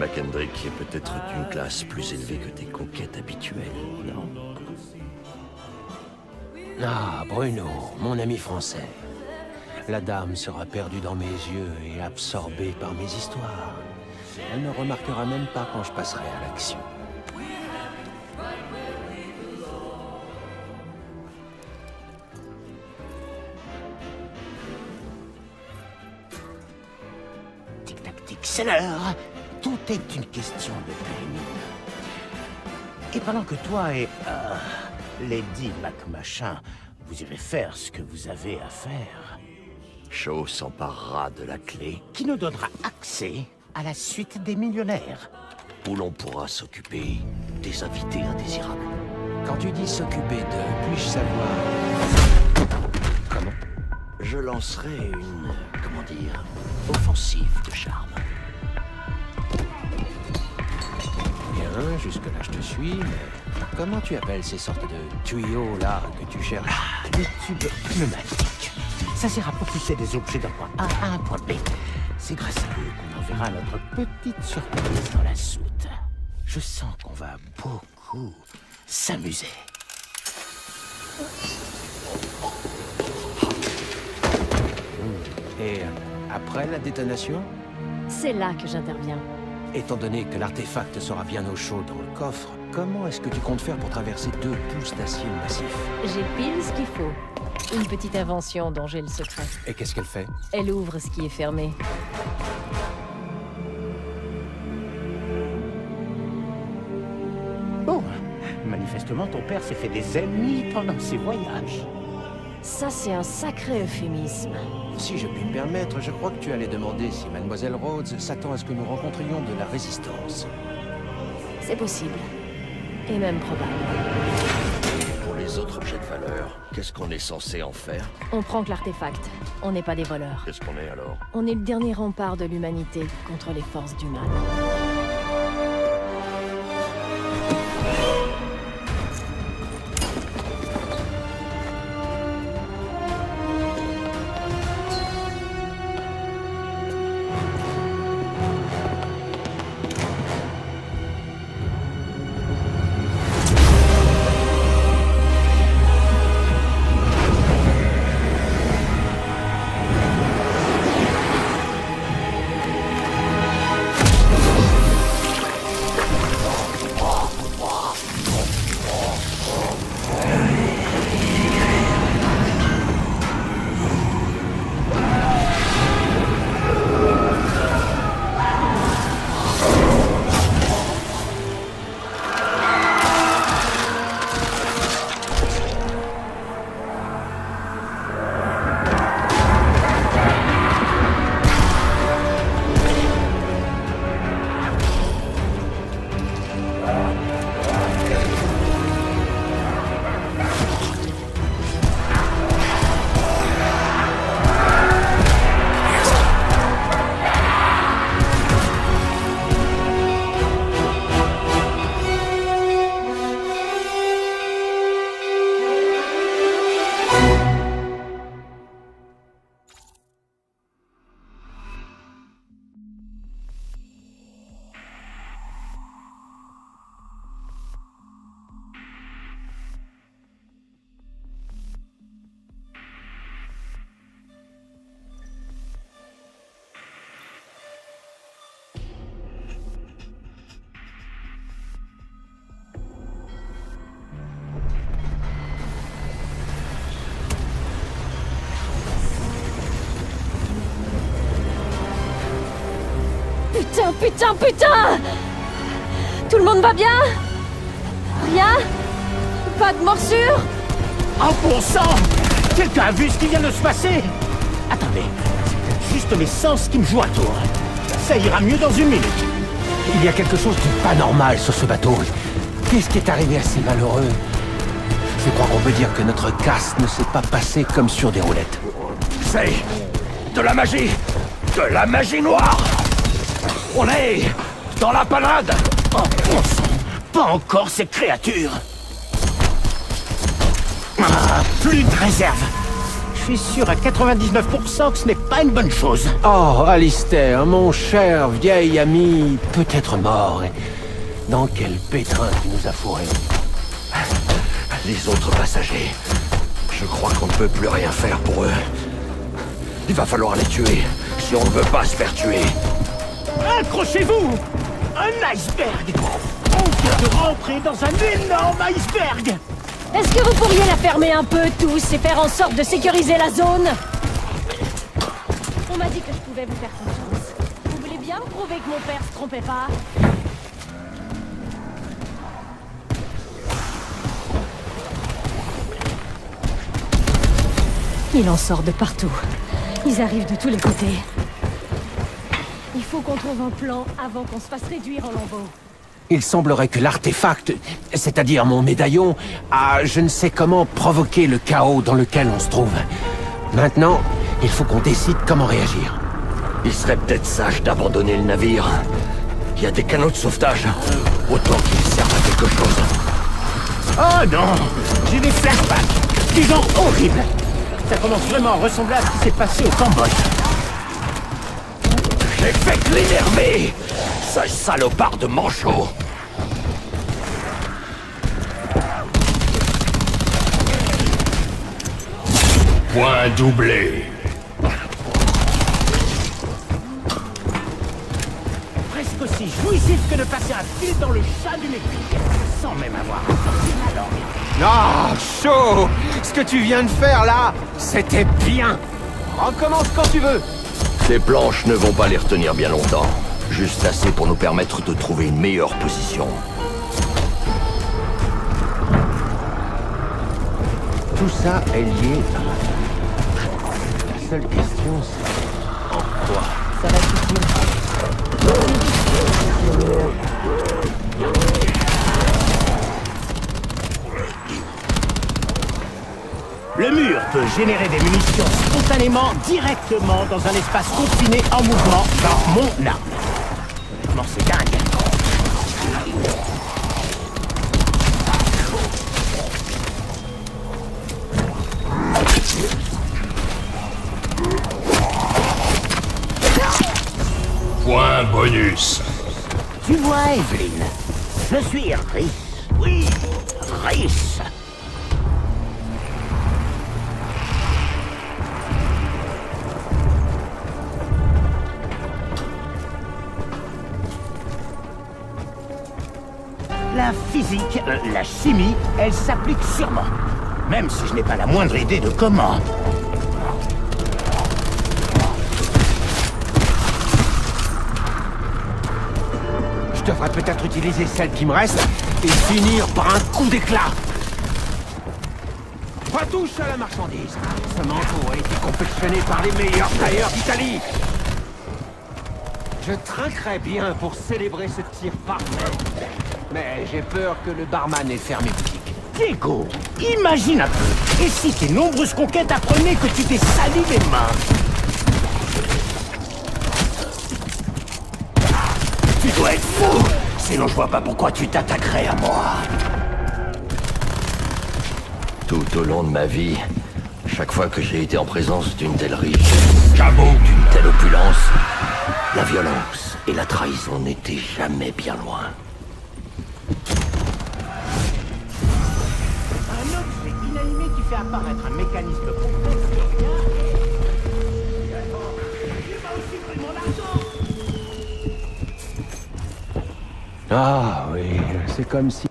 McKendrick est peut-être d'une classe plus élevée que tes conquêtes habituelles, non? Ah, Bruno, mon ami français. La dame sera perdue dans mes yeux et absorbée par mes histoires. Elle ne remarquera même pas quand je passerai à l'action. Tic-tac-tic, c'est l'heure. Tout est une question de timing. Et pendant que toi et... Lady MacMachin, vous irez faire ce que vous avez à faire, Shaw s'emparera de la clé, qui nous donnera accès à la suite des millionnaires. où l'on pourra s'occuper des invités indésirables. Quand tu dis s'occuper de, puis-je savoir... Comment? Je lancerai une, comment dire, offensive de charme. Bien, jusque-là je te suis, mais comment tu appelles ces sortes de tuyaux là que tu cherches? Des tubes pneumatiques. Ça sert à propulser des objets d'un point A à un point B. C'est grâce à eux qu'on enverra notre petite surprise dans la soute. Je sens qu'on va beaucoup s'amuser. Et après la détonation? C'est là que j'interviens. Étant donné que l'artefact sera bien au chaud dans le coffre, comment est-ce que tu comptes faire pour traverser 2 pouces d'acier massif? J'ai pile ce qu'il faut. Une petite invention dont j'ai le secret. Et qu'est-ce qu'elle fait? Elle ouvre ce qui est fermé. Oh, manifestement, ton père s'est fait des ennemis pendant ses voyages. Ça, c'est un sacré euphémisme. Si je puis me permettre, je crois que tu allais demander si Mademoiselle Rhodes s'attend à ce que nous rencontrions de la résistance. C'est possible. Et même probable. Pour les autres objets de valeur, qu'est-ce qu'on est censé en faire? On prend que l'artefact. On n'est pas des voleurs. Qu'est-ce qu'on est alors? On est le dernier rempart de l'humanité contre les forces du mal. Putain, putain, putain! Tout le monde va bien? Rien? Pas de morsure? Oh bon sang! Quelqu'un a vu ce qui vient de se passer? Attendez, c'est peut-être juste mes sens qui me jouent un tour. Ça ira mieux dans une minute. Il y a quelque chose de pas normal sur ce bateau. Qu'est-ce qui est arrivé à ces malheureux? Je crois qu'on peut dire que notre casse ne s'est pas passée comme sur des roulettes. C'est de la magie! De la magie noire! On est dans la panade! Oh, bon sang! Pas encore ces créatures! Ah, plus de réserve! Je suis sûr à 99% que ce n'est pas une bonne chose. Oh, Alistair, mon cher vieil ami, peut-être mort. Dans quel pétrin tu nous as fourrés. Les autres passagers. Je crois qu'on ne peut plus rien faire pour eux. Il va falloir les tuer, si on ne veut pas se faire tuer. Accrochez-vous! Un iceberg! On vient de rentrer dans un énorme iceberg! Est-ce que vous pourriez la fermer un peu, tous, et faire en sorte de sécuriser la zone? On m'a dit que je pouvais vous faire confiance. Vous voulez bien me prouver que mon père se trompait pas? Il en sort de partout. Ils arrivent de tous les côtés. Il faut qu'on trouve un plan avant qu'on se fasse réduire en lambeaux. Il semblerait que l'artefact, c'est-à-dire mon médaillon, a, je ne sais comment, provoqué le chaos dans lequel on se trouve. Maintenant, il faut qu'on décide comment réagir. Il serait peut-être sage d'abandonner le navire. Il y a des canaux de sauvetage. Autant qu'ils servent à quelque chose. Oh non! J'ai des flashbacks! Des gens horribles! Ça commence vraiment à ressembler à ce qui s'est passé au Cambodge. J'ai fait que l'énerver! Ce salopard de manchot! Point doublé. Presque aussi jouissif que de passer un fil dans le chat d'une aiguille, sans même avoir à sortir la langue. Ah, chaud! Ce que tu viens de faire là, c'était bien! Recommence quand tu veux! Ces planches ne vont pas les retenir bien longtemps. Juste assez pour nous permettre de trouver une meilleure position. Tout ça est lié. La seule question, c'est en quoi? Ça va suffire. Le mur peut générer des munitions spontanément, directement dans un espace confiné en mouvement dans mon arme. Comment c'est dingue? Point bonus. Tu vois, Evelyn, je suis riche. Oui, riche. La physique, la chimie, elle s'applique sûrement. Même si je n'ai pas la moindre idée de comment. Je devrais peut-être utiliser celle qui me reste et finir par un coup d'éclat. Retouche à la marchandise. Ce manteau a été confectionné par les meilleurs tailleurs d'Italie. Je trinquerais bien pour célébrer ce tir parfait. Mais j'ai peur que le barman ait fermé boutique. Diego, imagine un peu. Et si tes nombreuses conquêtes apprenaient que tu t'es sali les mains? Tu dois être fou! Sinon je vois pas pourquoi tu t'attaquerais à moi. Tout au long de ma vie, chaque fois que j'ai été en présence d'une telle richesse, d'une telle opulence, la violence et la trahison n'étaient jamais bien loin. Un objet inanimé qui fait apparaître un mécanisme complexe de rien. Il va aussi pris mon argent. Ah oui, c'est comme si...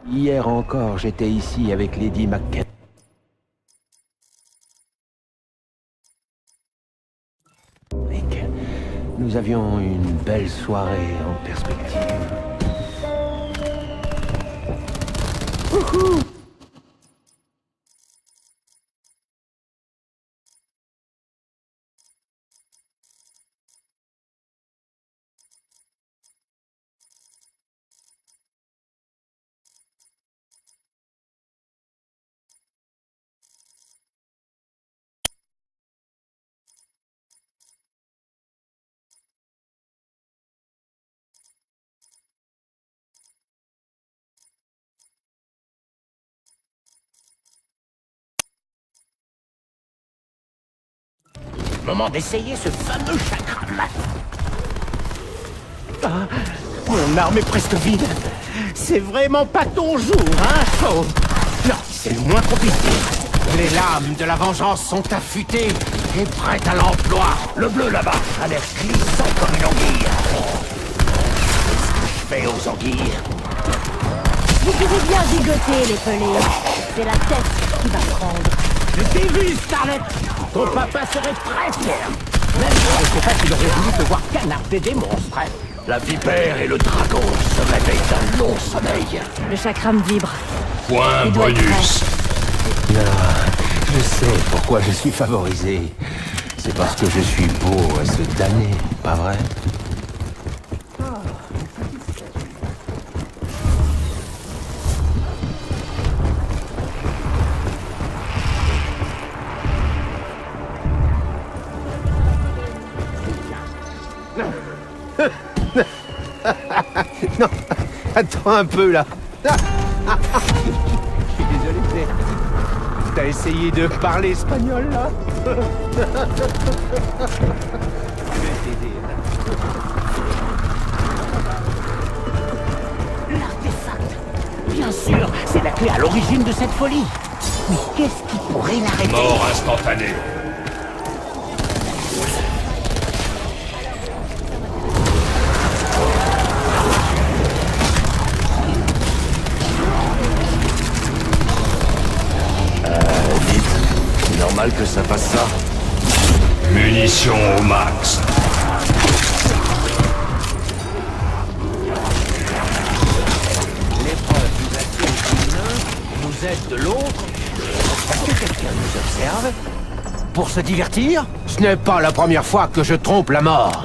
Hier encore, j'étais ici avec Lady McKenna. Nous avions une belle soirée en perspective. Wouhou! Moment d'essayer ce fameux chakram. Ah, mon arme est presque vide. C'est vraiment pas ton jour, hein, Shaw? Non, c'est le moins qu'on puisse dire. Les lames de la vengeance sont affûtées et prêtes à l'emploi. Le bleu là-bas a l'air glissant comme une anguille. Qu'est-ce que je fais aux anguilles? Vous pouvez bien gigoter, les pelés. C'est la tête qui va prendre. Je t'ai vu, Starlet. Ton papa serait très fier. Même je ne sais pas s'il aurait voulu te voir canarder des monstres. La vipère et le dragon se réveillent d'un long sommeil. Le chakram vibre. Point Il doit être bonus. Je sais pourquoi je suis favorisé. C'est parce que je suis beau à se damner, pas vrai? Non, attends un peu là. Je suis désolé, mais t'as essayé de parler espagnol là? Je vais t'aider. L'artefact. Bien sûr, c'est la clé à l'origine de cette folie. Mais qu'est-ce qui pourrait l'arrêter? Mort instantanée. C'est normal que ça fasse ça. Munitions au max. L'épreuve nous attire l'un, nous aide de l'autre. Est-ce que quelqu'un nous observe? Pour se divertir? Ce n'est pas la première fois que je trompe la mort.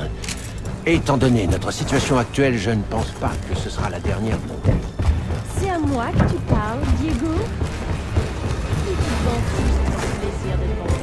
Étant donné notre situation actuelle, je ne pense pas que ce sera la dernière non plus. C'est à moi que tu parles, Diego? Si tu penses juste à ton plaisir de demander.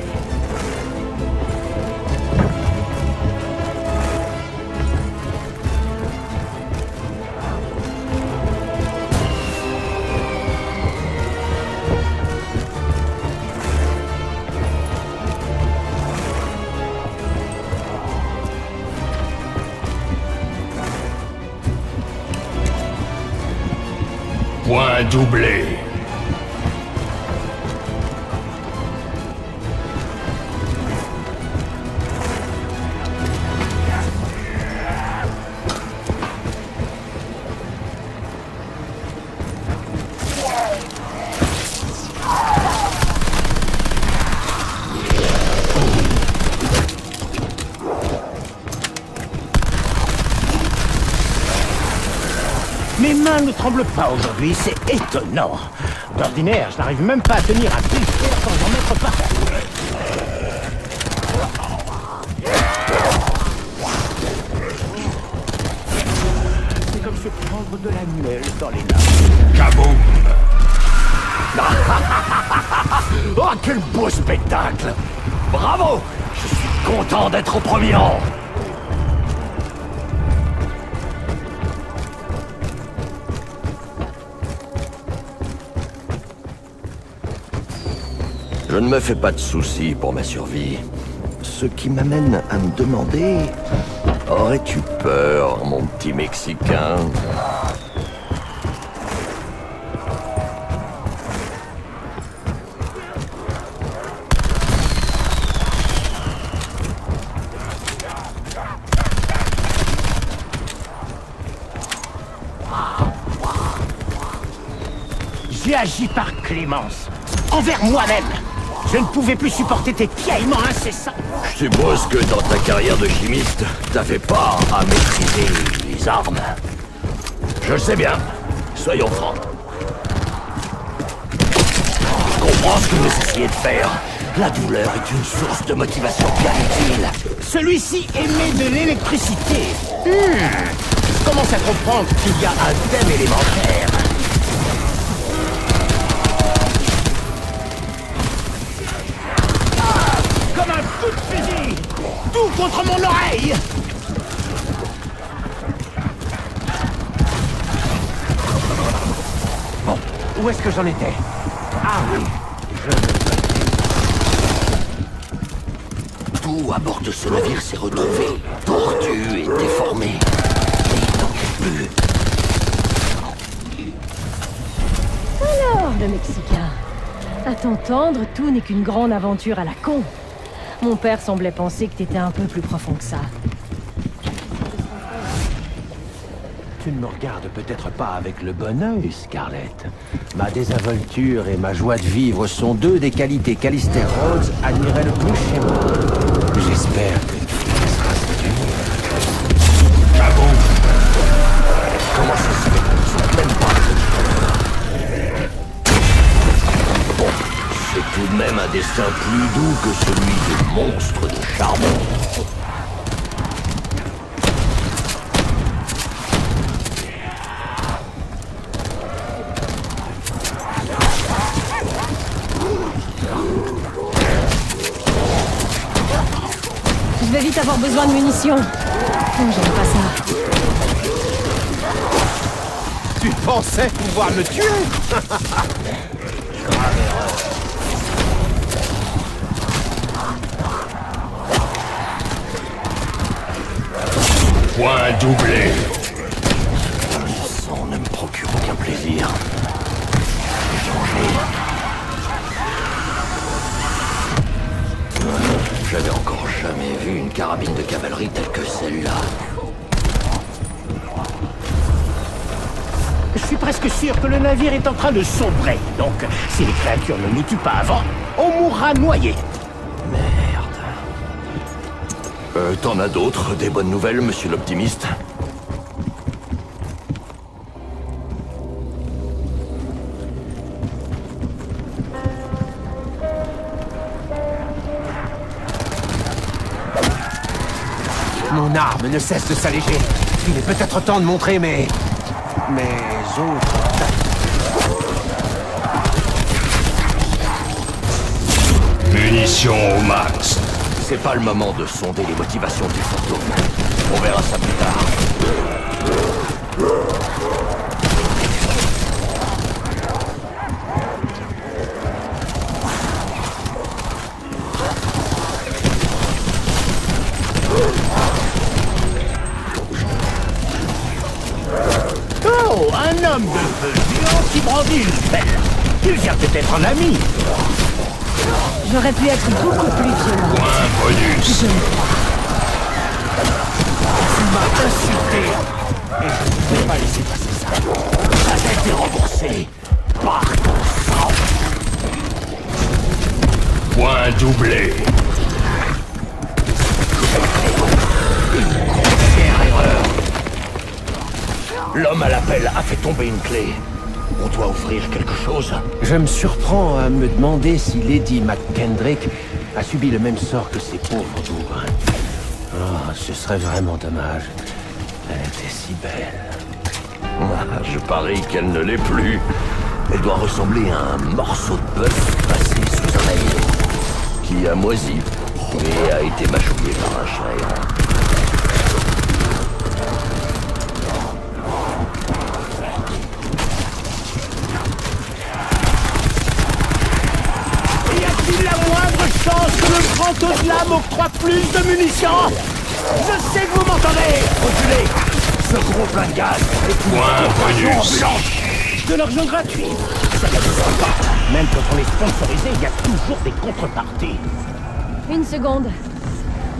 Point doublé. Mes mains ne tremblent pas aujourd'hui, c'est étonnant. D'ordinaire, je n'arrive même pas à tenir un buster sans en mettre partout. C'est comme se prendre de la miel dans les lames. Kaboom. Oh, quel beau spectacle! Bravo! Je suis content d'être au premier rang. Je ne me fais pas de soucis pour ma survie. Ce qui m'amène à me demander... Aurais-tu peur, mon petit Mexicain? J'ai agi par clémence. Envers moi-même. Je ne pouvais plus supporter tes piaillements incessants. Je suppose que dans ta carrière de chimiste, t'avais pas à maîtriser les armes. Je le sais bien. Soyons francs. Je comprends ce que vous essayez de faire. La douleur est une source de motivation bien utile. Celui-ci émet de l'électricité. Je commence à comprendre qu'il y a un thème élémentaire. Comme un coup de fusil. Tout contre mon oreille. Bon, où est-ce que j'en étais? Ah oui, Tout à bord de ce navire s'est retrouvé, tordu et déformé. Et il n'en est plus. Alors, le Mexicain. À t'entendre, tout n'est qu'une grande aventure à la con. Mon père semblait penser que t'étais un peu plus profond que ça. Tu ne me regardes peut-être pas avec le bon œil, Scarlett. Ma désinvolture et ma joie de vivre sont deux des qualités qu'Alistair Rhodes admirait le plus chez moi. J'espère que tu me laisseras séduire. Cabot! Comment ça se fait qu'on ne soit même pas bon, c'est tout de même un destin plus doux que celui de monstres de charbon. Je vais vite avoir besoin de munitions. Non, j'aime pas ça. Tu pensais pouvoir me tuer? Point doublé. Le sang ne me procure aucun plaisir. J'ai changé. J'avais encore jamais vu une carabine de cavalerie telle que celle-là. Je suis presque sûr que le navire est en train de sombrer. Donc, si les créatures ne nous tuent pas avant, on mourra noyé. Merde. T'en as d'autres, des bonnes nouvelles, monsieur l'optimiste? Mon arme ne cesse de s'alléger. Il est peut-être temps de montrer mes autres... Munitions au max. C'est pas le moment de sonder les motivations des fantômes. On verra ça plus tard. Oh, un homme de feu géant qui brandit une pelle. Il vient peut-être un ami. J'aurais pu être beaucoup plus violent. Point bonus. Tu m'as insulté. Et je ne vais pas laisser passer ça. Ça a été remboursé par ton sang. Point doublé. Grossière erreur. L'homme à l'appel a fait tomber une clé. On doit ouvrir quelque chose. Je me surprends à me demander si Lady McKendrick a subi le même sort que ces pauvres bourgs. Oh, ce serait vraiment dommage. Elle était si belle. Je parie qu'elle ne l'est plus. Elle doit ressembler à un morceau de bœuf passé sous un aïeul, qui a moisi et a été mâchouillé par un chat errant. Y a-t-il la moindre chance que le grand au-delà m'octroie plus de munitions? Je sais que vous m'entendez. Reculez! Ce gros plein de gaz est une Point bonus. De l'argent gratuit. Ça ne se pas. Même quand on est sponsorisé, il y a toujours des contreparties. Une seconde.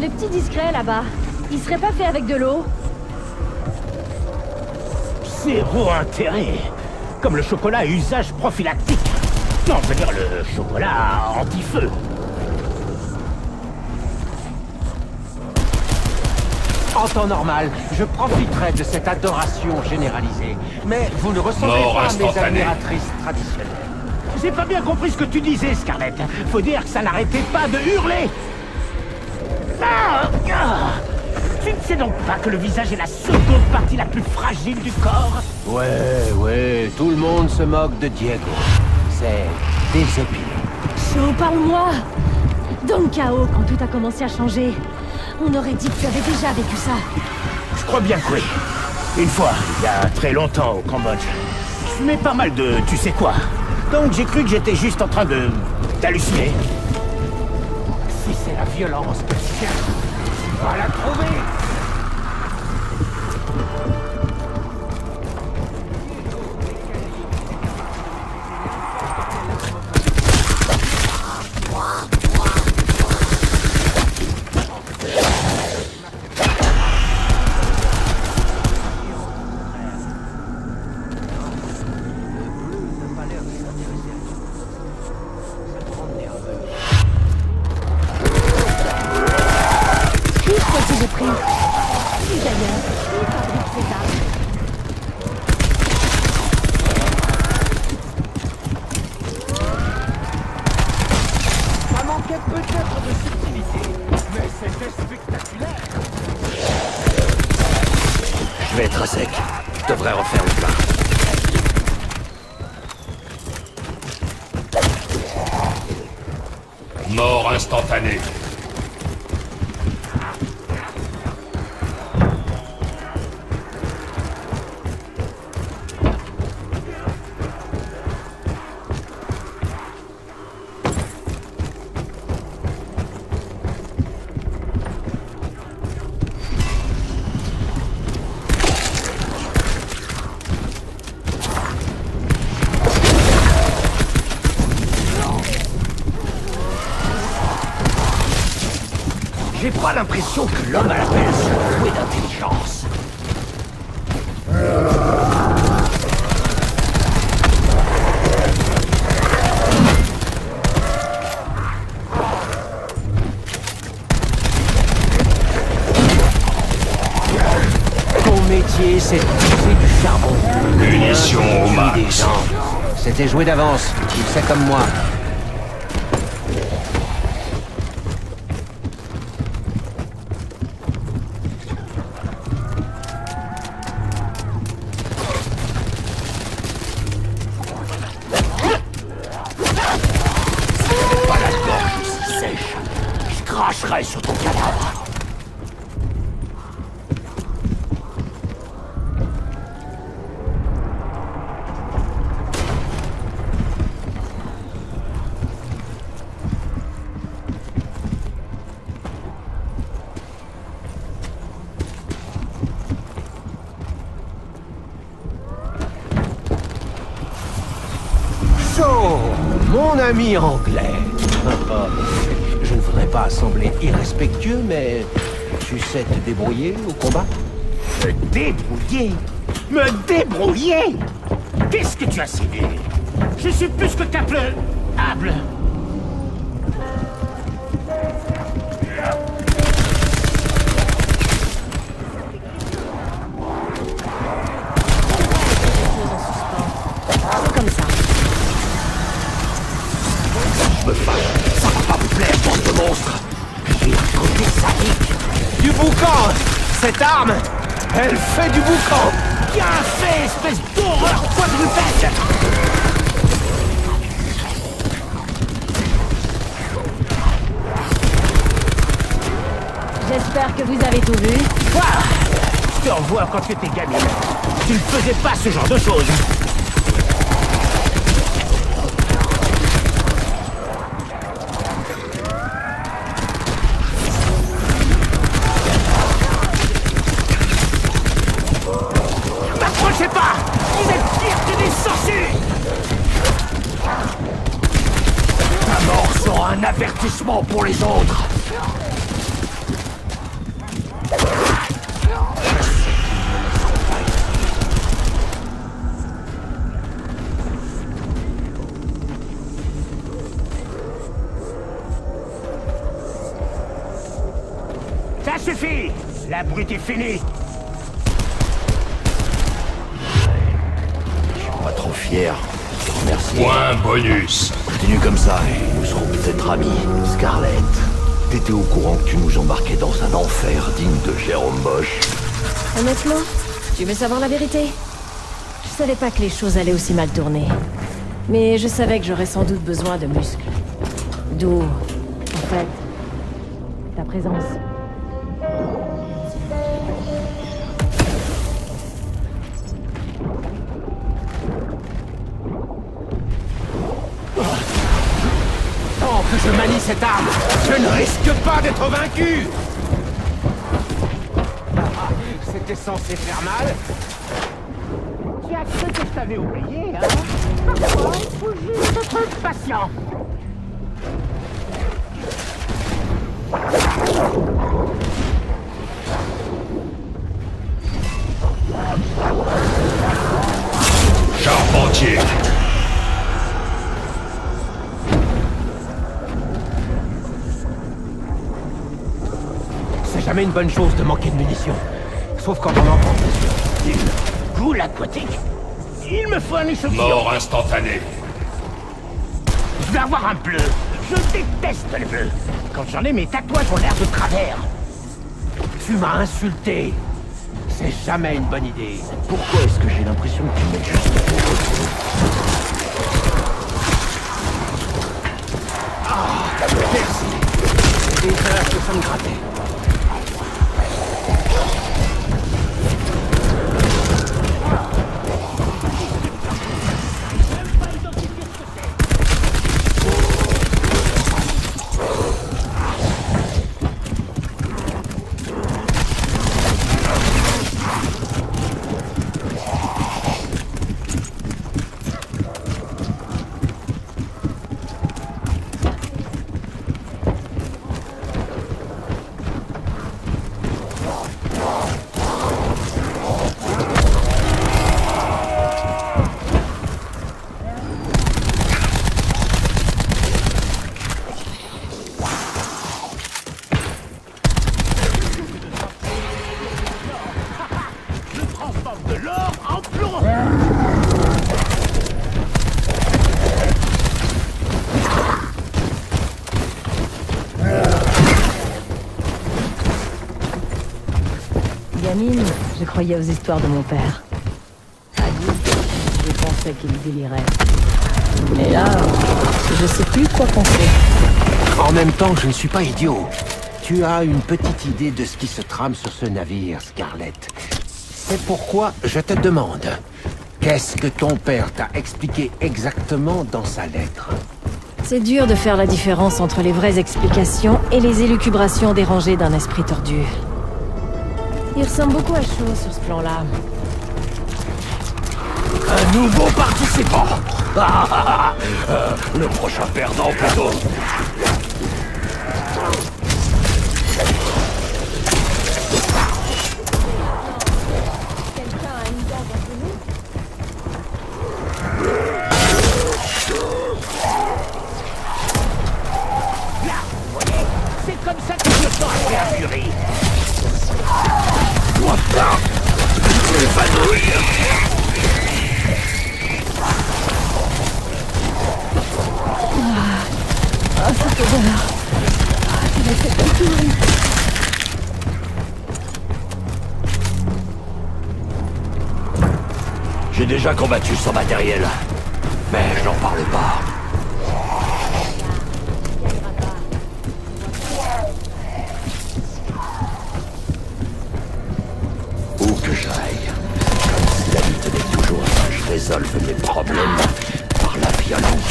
Le petit discret là-bas, il serait pas fait avec de l'eau? Zéro intérêt. Comme le chocolat à usage prophylactique. Non, je veux dire le chocolat anti-feu. En temps normal, je profiterai de cette adoration généralisée. Mais vous ne ressemblez Mort pas à mes instantanée. admiratrices traditionnelles. J'ai pas bien compris ce que tu disais, Scarlett. Faut dire que ça n'arrêtait pas de hurler. Tu ne sais donc pas que le visage est la seconde partie la plus fragile du corps? Ouais, tout le monde se moque de Diego. C'est désépilé. Shaw, parle-moi. Dans le chaos, quand tout a commencé à changer, on aurait dit que tu avais déjà vécu ça. Je crois bien que oui. Une fois, il y a très longtemps au Cambodge, je fumais pas mal de tu sais quoi. Donc j'ai cru que j'étais juste en train d'halluciner. Si c'est la violence que tu cherches, tu vas la trouver. Qu'est-ce que j'ai pris? Et d'ailleurs, qui fabrique ces armes? Ça manquait peut-être de subtilité, mais c'était spectaculaire. Je vais être à sec. Je devrais refaire le plat. Mort instantanée. J'ai pas l'impression que l'homme à la pelle soit doué d'intelligence. Ton métier, c'est de pousser du charbon. Munitions au Tuer max. des gens. C'était joué d'avance, tu le sais comme moi. Pas la gorge aussi sèche. Je cracherai sur ton cadavre. So, mon ami anglais. Je ne voudrais pas sembler irrespectueux, mais tu sais te débrouiller au combat? Me débrouiller? Me débrouiller? Qu'est-ce que tu as signé? Je suis plus que capable. C'est comme ça. Ça va pas vous plaire, bande de monstres. J'ai un côté sadique. Du boucan! Cette arme, elle fait du boucan! Bien fait, espèce d'horreur quadrupède. J'espère que vous avez tout vu. Je te revois quand tu étais gamine. Tu ne faisais pas ce genre de choses. M'approchez pas! Vous êtes pire que des sangsues! Ta mort sera un avertissement pour les autres! La brute est finie. Pas trop fier. Merci. Point bonus. Continue comme ça et nous serons peut-être amis. Scarlett, t'étais au courant que tu nous embarquais dans un enfer digne de Jérôme Bosch? Honnêtement, tu veux savoir la vérité? Je savais pas que les choses allaient aussi mal tourner. Mais je savais que j'aurais sans doute besoin de muscles. D'où, en fait, ta présence. Tant que je manie cette arme, je ne risque pas d'être vaincu. C'était censé faire mal. Tu as cru que je t'avais oublié, hein? Faut juste être patient. Charpentier. C'est jamais une bonne chose de manquer de munitions. Sauf quand on en prend, bien sûr. Goule aquatique. Il me faut un échauffement. Mort instantanée. Je vais avoir un bleu. Je déteste le bleu. Quand j'en ai, mes tatouages ont l'air de travers. Tu m'as insulté. C'est jamais une bonne idée. Pourquoi est-ce que j'ai l'impression que tu m'aides juste pour retour? Ah, merci. Des heures que ça me grattait. De l'or en plomb. Gamine, je croyais aux histoires de mon père. Adulte, je pensais qu'il délirait. Mais là, je sais plus quoi penser. En même temps, je ne suis pas idiot. Tu as une petite idée de ce qui se trame sur ce navire, Scarlett. C'est pourquoi je te demande, qu'est-ce que ton père t'a expliqué exactement dans sa lettre? C'est dur de faire la différence entre les vraies explications et les élucubrations dérangées d'un esprit tordu. Il ressemble beaucoup à Shaw sur ce plan-là. Un nouveau participant. Le prochain perdant plutôt. C'est comme ça que je me sens après un purée. J'ai déjà combattu sans matériel, mais je n'en parle pas. Où que j'aille, comme si la vie tenait toujours à ce que je résolve mes problèmes par la violence.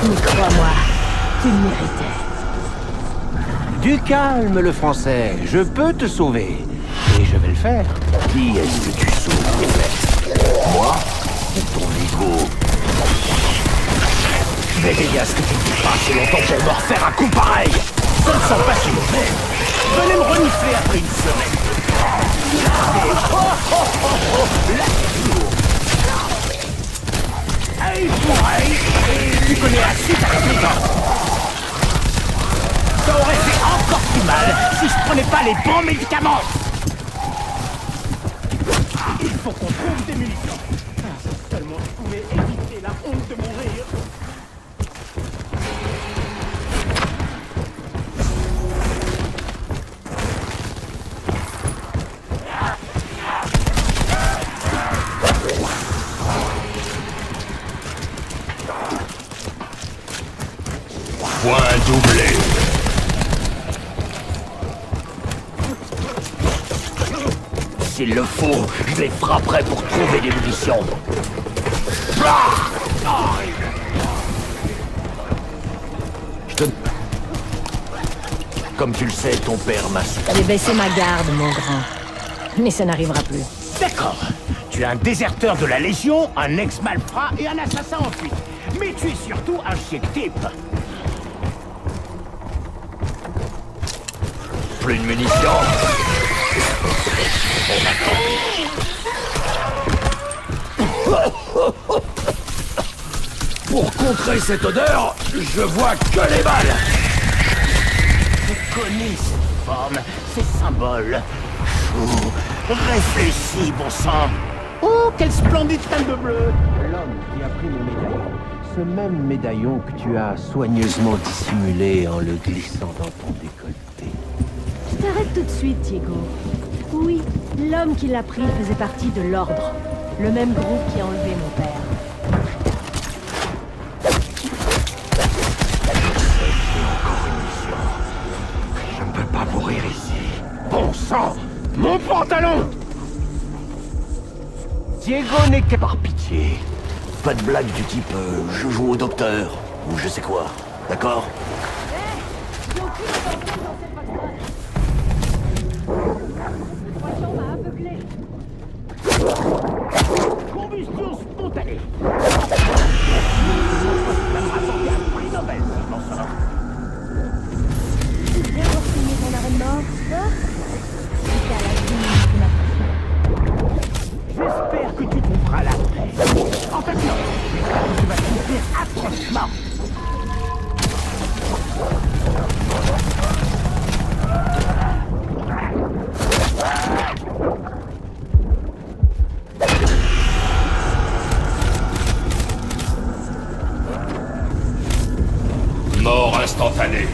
Mais crois-moi, tu le méritais. Du calme, le français. Je peux te sauver. Et je vais le faire. Qui est-ce que tu sauves? Moi ou ton ego? Mais les à ce que tu ne dis pas assez longtemps pour me refaire un coup pareil. Ça ne sent pas si mauvais. Venez me renifler après une semaine. Et là, c'est lourd. œil pour œil, et tu connais la suite à la maison. Ça aurait fait encore plus mal si je prenais pas les bons médicaments. Il faut qu'on trouve des munitions. Si seulement je pouvais éviter la honte de mourir. Point doublé. S'il le faut, je les frapperai pour trouver des munitions. Je te... Comme tu le sais, ton père m'a... J'ai baissé ma garde, mon grand. Mais ça n'arrivera plus. D'accord. Tu es un déserteur de la Légion, un ex-malfrat et un assassin en fuite. Mais tu es surtout un chic type. Plus de munitions. Pour contrer cette odeur, je vois que les balles. Je connais cette forme, ces symboles. Chou, réfléchis, bon sang. Oh, quelle splendide teinte de bleu. L'homme qui a pris mon médaillon. Ce même médaillon que tu as soigneusement dissimulé en le glissant dans ton décolleté. Tu t'arrêtes tout de suite, Diego. Oui, l'homme qui l'a pris faisait partie de l'Ordre. Le même groupe qui a enlevé mon père. Je ne peux pas mourir ici. Bon sang, mon pantalon. Diego n'est que... Par pitié. Pas de blague du type je joue au docteur ou je sais quoi. D'accord? Combustion spontanée. Ça m'a apporté un prix Nobel, si je m'en sors. Bien pour signer ton arrêt de mort, hein? C'était à la limite de ma J'espère que tu trouveras la paix. En fait, non. J'espère que tu vas souffrir atrocement. Mort instantanée.